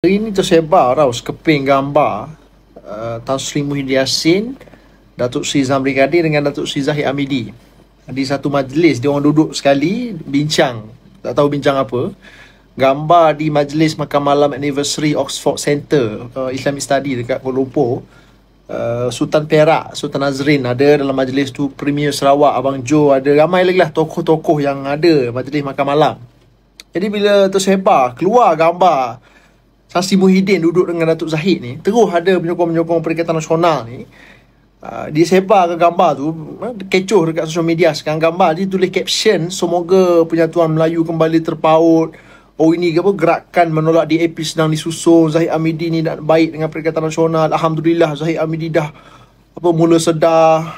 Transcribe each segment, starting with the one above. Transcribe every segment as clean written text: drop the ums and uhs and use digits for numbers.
Hari ni tersebar tau sekeping gambar Tan Sri Muhyiddin Yassin, Datuk Seri Zamri Kadir dengan Datuk Seri Zahid Hamidi. Di satu majlis dia orang duduk sekali bincang, tak tahu bincang apa. Gambar di majlis makan malam anniversary Oxford Center Islamic Study dekat Kuala Lumpur. Sultan Perak, Sultan Nazrin ada dalam majlis tu, Premier Sarawak Abang Jo ada, ramai lagi lah tokoh-tokoh yang ada majlis makan malam. Jadi bila tersebar keluar gambar Tan Sri Muhyiddin duduk dengan Datuk Zahid ni, terus ada penyokong-penyokong Perikatan Nasional ni dia sebarkan gambar tu, kecoh dekat sosial media. Sekarang gambar dia tulis caption, semoga penyatuan Melayu kembali terpaut. Oh ini apa, gerakan menolak DAP sedang disusun. Zahid Hamidi ni nak baik dengan Perikatan Nasional. Alhamdulillah Zahid Hamidi dah mula sedar.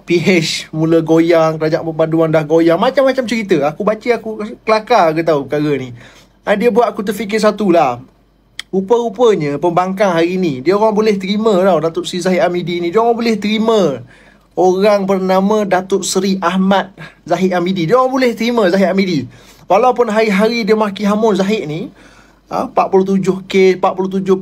PH mula goyang, Kerajaan Perpaduan dah goyang. Macam-macam cerita. Aku baca, aku kelakar ke tahu perkara ni. Dia buat aku terfikir satulah. Rupa-rupanya pembangkang hari ni dia orang boleh terima tau Datuk Seri Zahid Hamidi ni. Dia orang boleh terima orang bernama Datuk Seri Ahmad Zahid Hamidi. Dia orang boleh terima Zahid Hamidi. Walaupun hari-hari dia maki hamun Zahid ni, 47 kes, 47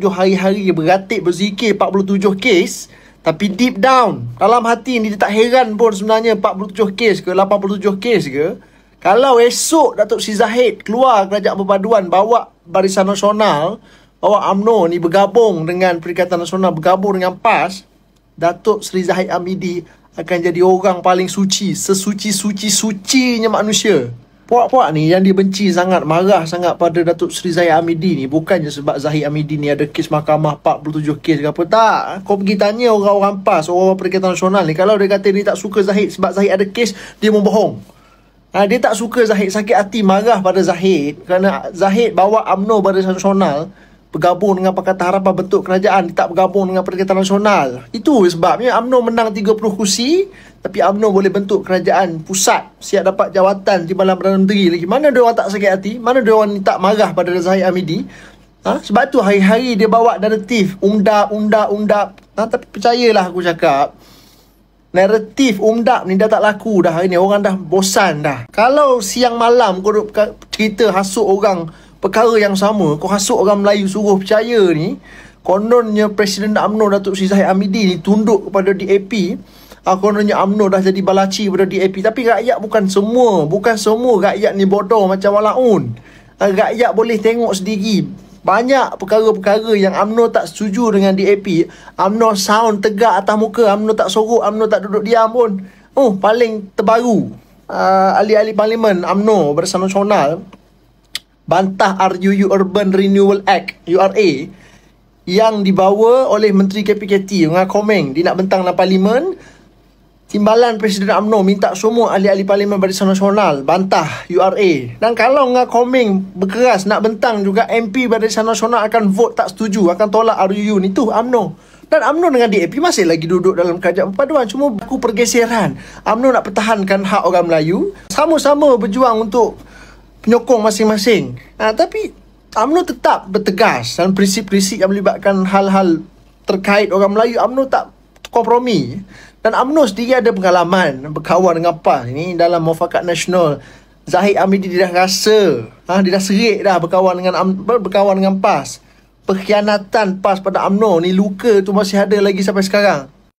hari-hari dia beratik berzikir 47 kes. Tapi deep down dalam hati ni dia tak heran pun sebenarnya 47 kes ke 87 kes ke. Kalau esok Datuk Seri Zahid keluar Kerajaan Perpaduan, bawa Barisan Nasional, bawa UMNO ni bergabung dengan Perikatan Nasional, bergabung dengan PAS, Datuk Seri Zahid Hamidi akan jadi orang paling suci, sesuci-suci-sucinya manusia. Puak-puak ni yang dia benci sangat, marah sangat pada Datuk Seri Zahid Hamidi ni, bukannya sebab Zahid Hamidi ni ada kes mahkamah 47 kes ke apa, tak. Kau pergi tanya orang-orang PAS, orang-orang Perikatan Nasional ni, kalau dia kata dia tak suka Zahid sebab Zahid ada kes, dia membohong. Dia tak suka Zahid, sakit hati, marah pada Zahid kerana Zahid bawa UMNO Barisan Nasional bergabung dengan Pakatan Harapan bentuk kerajaan, tak bergabung dengan Perikatan Nasional. Itu sebabnya UMNO menang 30 kursi, tapi UMNO boleh bentuk kerajaan pusat, siap dapat jawatan di Timbalan Perdana Menteri lagi. Mana dia orang tak sakit hati? Mana dia orang tak marah pada Zahid Hamidi? Sebab tu hari-hari dia bawa naratif undap. Tapi percayalah aku cakap, naratif undap ni dah tak laku dah hari ni. Orang dah bosan dah. Kalau siang malam kau cerita hasut orang perkara yang sama, kau hasut orang Melayu suruh percaya ni, kononnya Presiden UMNO Datuk Seri Zahid Hamidi ni tunduk kepada DAP, kononnya UMNO dah jadi balaci pada DAP. Tapi rakyat bukan semua rakyat ni bodoh macam Walaun. Rakyat boleh tengok sendiri. Banyak perkara-perkara yang UMNO tak setuju dengan DAP, UMNO sound tegak atas muka, UMNO tak sorok, UMNO tak duduk diam pun. Paling terbaru, ahli-ahli Parlimen UMNO Barisan Nasional bantah RUU Urban Renewal Act URA yang dibawa oleh Menteri KPKT Ngah Komeng. Dia nak bentang dalam Parlimen. Timbalan Presiden UMNO minta semua ahli-ahli Parlimen Barisan Nasional bantah URA. Dan kalau Ngah Komeng berkeras nak bentang juga, MP Barisan Nasional akan vote tak setuju, akan tolak RUU ni. Tu UMNO. Dan UMNO dengan DAP masih lagi duduk dalam Kerajaan Perpaduan. Cuma berlaku pergeseran. UMNO nak pertahankan hak orang Melayu, sama-sama berjuang untuk penyokong masing-masing. Tapi UMNO tetap bertegas dan prinsip-prinsip yang melibatkan hal-hal terkait orang Melayu. UMNO tak kompromi. Dan UMNO sendiri ada pengalaman berkawan dengan PAS ni dalam Muafakat Nasional. Zahid Hamidi dia dah rasa, dia dah serik dah berkawan dengan PAS. Perkhianatan PAS pada UMNO ni, luka tu masih ada lagi sampai sekarang.